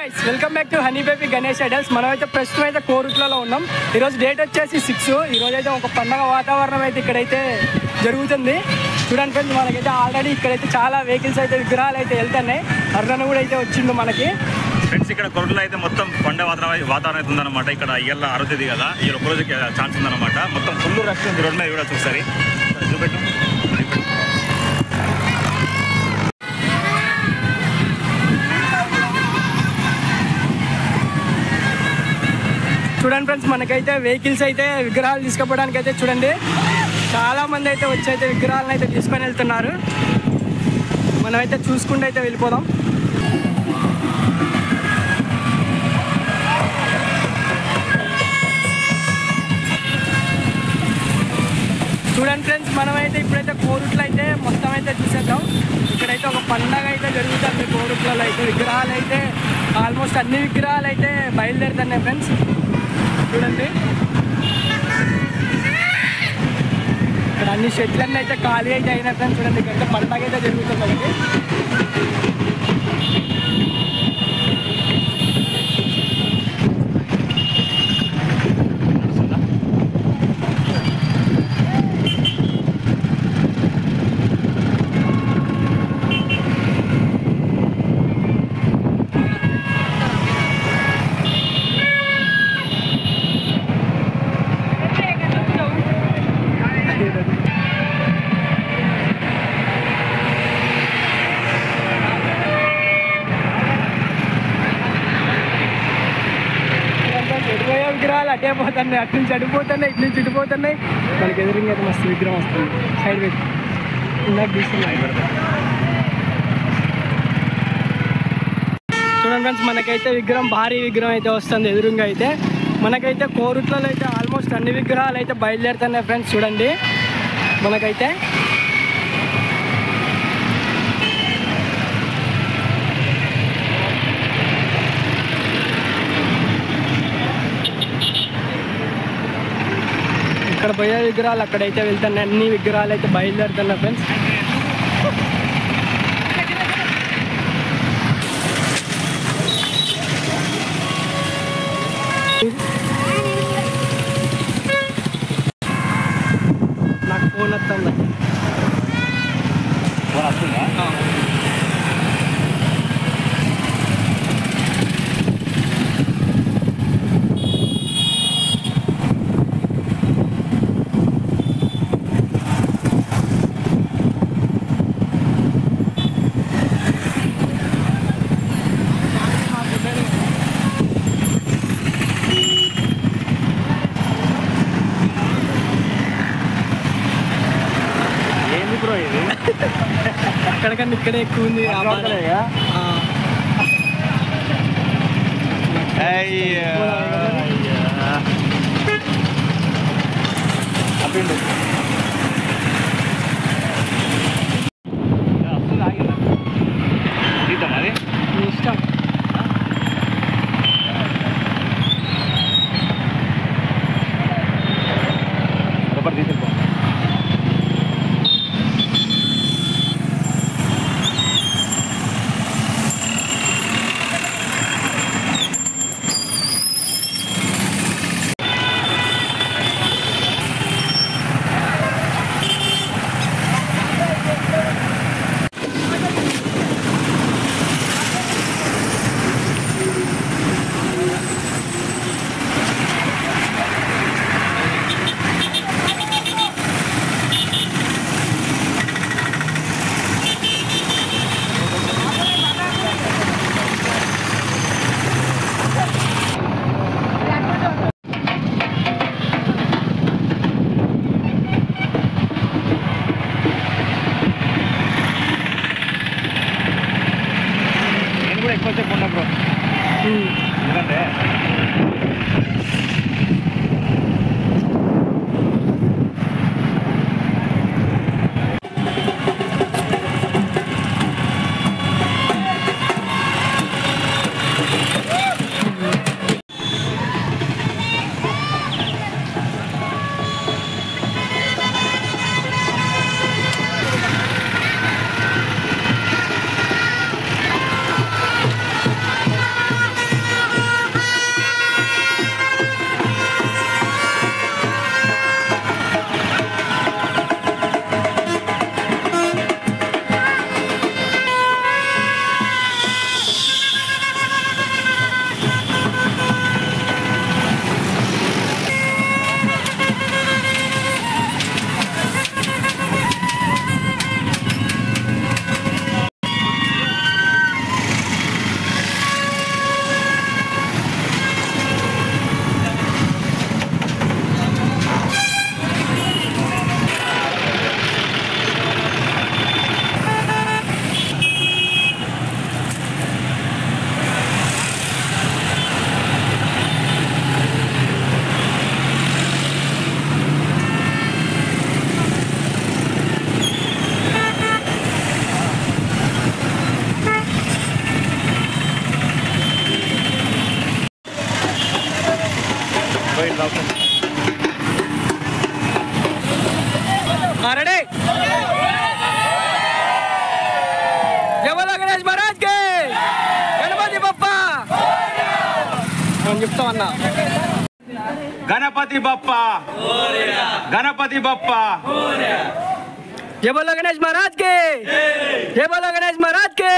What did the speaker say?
Guys welcome back to honey baby Ganesh idols. మనమైతే ప్రస్తుతం అయితే కోరుట్లలో ఉన్నాం. ఈరోజు డేట్ వచ్చేసి 6. ఈరోజు అయితే ఒక పండగ వాతావరణం అయితే ఇక్కడైతే జరుగుతుంది. చూడండి ఫ్రెండ్స్, మనకైతే ఆల్రెడీ ఇక్కడైతే చాలా వెహికల్స్ అయితే విగ్రహాలు అయితే వెళ్తున్నాయి. అర్రన కూడా అయితే వచ్చిండు మనకి. ఫ్రెండ్స్ ఇక్కడ కొరట్లో అయితే మొత్తం పండగ వాతావరణం అయితే ఉందన్నమాట. ఇక్కడ ఇవాళ 6వ తేదీ కదా, ఈ ఒక రోజుకి ఛాన్స్ ఉందన్నమాట. మొత్తం ఫుల్ రష్ ఉంది రోడ్ మీద కూడా. చూసారి చూపెట్టు. చూడండి ఫ్రెండ్స్, మనకైతే వెహికల్స్ అయితే విగ్రహాలు తీసుకుపోవడానికి అయితే చూడండి చాలా మంది అయితే వచ్చి అయితే విగ్రహాలను అయితే తీసుకొని వెళ్తున్నారు. మనమైతే చూసుకుంటూ అయితే వెళ్ళిపోదాం. చూడండి ఫ్రెండ్స్, మనమైతే ఇప్పుడైతే కోరుట్లో అయితే మొత్తం అయితే చూసేద్దాం. ఇక్కడైతే ఒక పండగ అయితే జరుగుతుంది. కోరుట్లలో అయితే విగ్రహాలు అయితే ఆల్మోస్ట్ అన్ని విగ్రహాలు అయితే బయలుదేరుతున్నాయి ఫ్రెండ్స్. చూడండి ఇక్కడ అన్ని షెడ్లన్నీ అయితే ఖాళీ అయితే అయినాయి ఫ్రెండ్స్. చూడండి ఇక్కడైతే పండగ అయితే జరుగుతుంది. విగ్రహాలు అటే పోతున్నాయి, అటు నుంచి అడిపోతున్నాయి, ఇటు నుంచి ఇటుపోతున్నాయి. మనకి ఎదురుగా అయితే మస్తు విగ్రహం వస్తుంది. సైడ్ పెట్టి ఇందాక తీస్తున్నాయి. చూడండి ఫ్రెండ్స్, మనకైతే విగ్రహం భారీ విగ్రహం అయితే వస్తుంది ఎదురుగా అయితే. మనకైతే కోరుట్లలో అయితే ఆల్మోస్ట్ అన్ని విగ్రహాలు అయితే బయలుదేరుతున్నాయి ఫ్రెండ్స్. చూడండి మనకైతే ఇక్కడ పోయే విగ్రహాలు అక్కడైతే వెళ్తున్నాయి. అన్ని విగ్రహాలు అయితే బయలుదేరుతున్నాయి ఫ్రెండ్స్. నాకు ఫోన్ వస్తుందా? అక్కడికన్నా ఇక్కడే ఎక్కువ ఉంది. ఇష్టం తీసుకెళ్ళిపో. ఎక్కువసేపు ఉన్నా బ్రో, ఎందుకంటే రెడీ గణేష్ మహారాజ్ కి గణపతి బప్ప చెప్తామన్నా గణపతి బప్ప గణపతి బప్ప జై బోలో గణేష్ మహారాజ్ కి జై బోలో గణేష్ మహారాజ్ కి